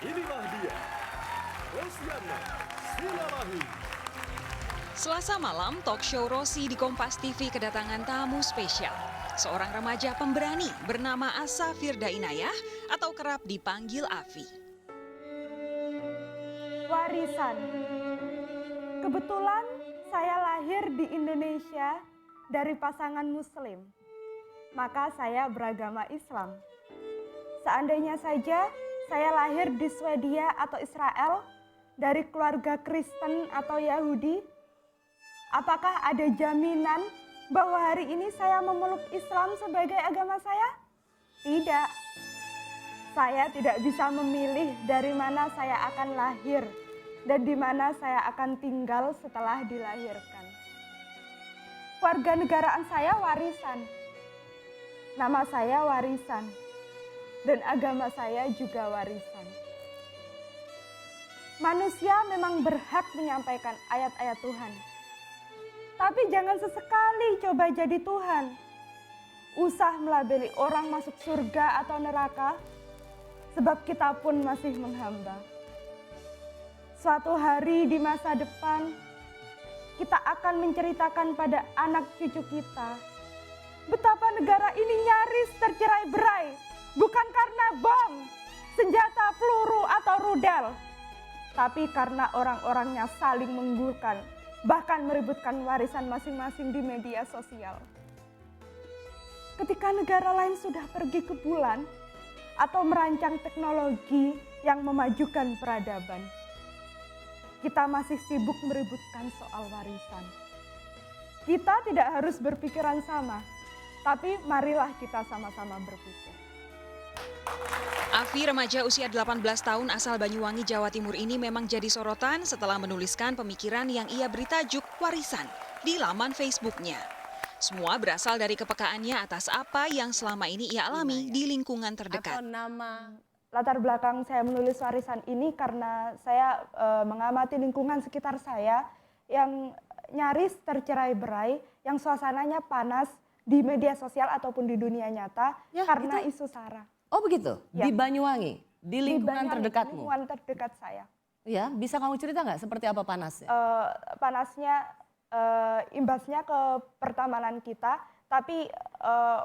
Inilah dia, Rosiana Silalahi. Selasa malam, talk show Rosi di Kompas TV kedatangan tamu spesial. Seorang remaja pemberani bernama Asa Firda Inayah atau kerap dipanggil Afi. Warisan. Kebetulan saya lahir di Indonesia dari pasangan Muslim. Maka saya beragama Islam. Seandainya saja saya lahir di Swedia atau Israel dari keluarga Kristen atau Yahudi, apakah ada jaminan bahwa hari ini saya memeluk Islam sebagai agama saya? Tidak. Saya tidak bisa memilih dari mana saya akan lahir dan di mana saya akan tinggal setelah dilahirkan. Warganegaraan saya warisan. Nama saya warisan. Dan agama saya juga warisan. Manusia memang berhak menyampaikan ayat-ayat Tuhan. Tapi jangan sesekali coba jadi Tuhan. Usah melabeli orang masuk surga atau neraka, sebab kita pun masih menghamba. Suatu hari di masa depan, kita akan menceritakan pada anak cucu kita, betapa negara ini nyaris tercerai-berai, bukan karena bom, senjata, peluru, atau rudal, tapi karena orang-orangnya saling menggulkan, bahkan meributkan warisan masing-masing di media sosial. Ketika negara lain sudah pergi ke bulan atau merancang teknologi yang memajukan peradaban, kita masih sibuk meributkan soal warisan. Kita tidak harus berpikiran sama, tapi marilah kita sama-sama berpikir. Afi, remaja usia 18 tahun asal Banyuwangi, Jawa Timur ini memang jadi sorotan setelah menuliskan pemikiran yang ia beri tajuk warisan di laman Facebooknya. Semua berasal dari kepekaannya atas apa yang selama ini ia alami di lingkungan terdekat. Latar belakang saya menulis warisan ini karena saya mengamati lingkungan sekitar saya yang nyaris tercerai-berai, yang suasananya panas di media sosial ataupun di dunia nyata karena isu SARA. Oh begitu? Ya. Di Banyuwangi? Di lingkungan terdekatmu? Lingkungan terdekat saya. Ya, bisa kamu cerita nggak seperti apa panasnya? Panasnya, imbasnya ke pertamanan kita, tapi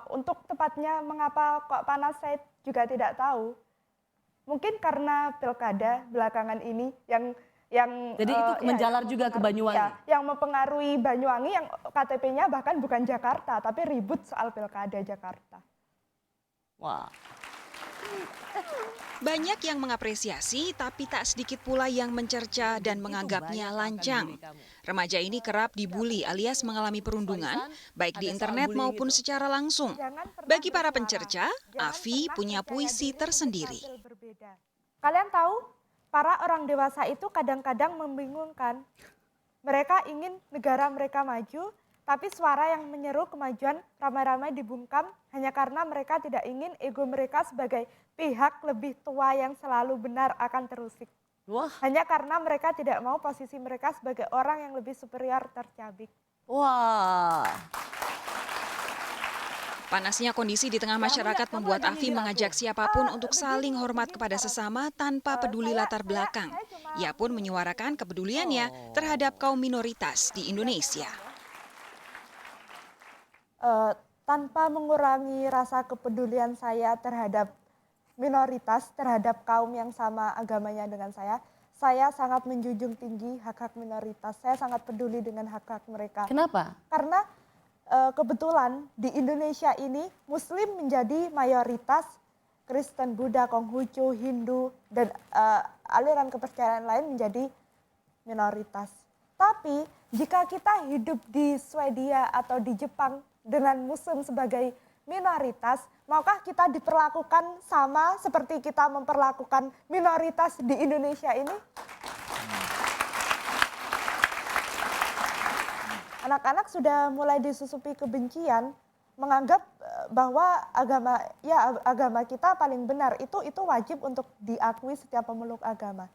untuk tepatnya mengapa kok panas saya juga tidak tahu. Mungkin karena pilkada belakangan ini yang jadi itu menjalar juga ke Banyuwangi? Ya, yang mempengaruhi Banyuwangi yang KTP-nya bahkan bukan Jakarta, tapi ribut soal pilkada Jakarta. Wah. Banyak yang mengapresiasi, tapi tak sedikit pula yang mencerca dan menganggapnya lancang. Remaja ini kerap dibuli alias mengalami perundungan, baik di internet maupun secara langsung. Bagi para pencerca, Afi punya puisi tersendiri. Kalian tahu, para orang dewasa itu kadang-kadang membingungkan. Mereka ingin negara mereka maju, tapi suara yang menyeru kemajuan ramai-ramai dibungkam hanya karena mereka tidak ingin ego mereka sebagai pihak lebih tua yang selalu benar akan terusik. Wah. Hanya karena mereka tidak mau posisi mereka sebagai orang yang lebih superior tercabik. Wah. Panasnya kondisi di tengah masyarakat membuat Afi mengajak siapapun untuk saling hormat kepada sesama tanpa peduli latar belakang. Ia pun menyuarakan kepeduliannya terhadap kaum minoritas di Indonesia. Tanpa mengurangi rasa kepedulian saya terhadap minoritas, terhadap kaum yang sama agamanya dengan saya sangat menjunjung tinggi hak-hak minoritas. Saya sangat peduli dengan hak-hak mereka. Kenapa? Karena kebetulan di Indonesia ini Muslim menjadi mayoritas, Kristen, Buddha, Konghucu, Hindu, dan aliran kepercayaan lain menjadi minoritas. Tapi jika kita hidup di Swedia atau di Jepang dengan Muslim sebagai minoritas, maukah kita diperlakukan sama seperti kita memperlakukan minoritas di Indonesia ini? Anak-anak sudah mulai disusupi kebencian, menganggap bahwa agama kita paling benar, itu wajib untuk diakui setiap pemeluk agama.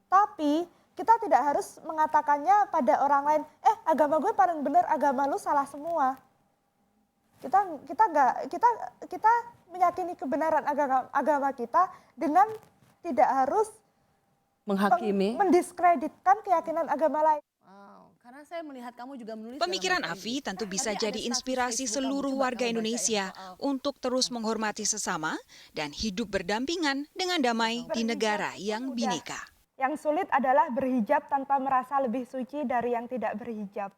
Tapi kita tidak harus mengatakannya pada orang lain, agama gue paling benar, agama lu salah semua. Kita meyakini kebenaran agama kita dengan tidak harus menghakimi. mendiskreditkan keyakinan agama lain. Wow, karena saya melihat kamu juga menulis. Pemikiran Afi tentu bisa jadi inspirasi seluruh warga Indonesia untuk terus menghormati sesama dan hidup berdampingan dengan damai di negara yang bineka. Yang sulit adalah berhijab tanpa merasa lebih suci dari yang tidak berhijab.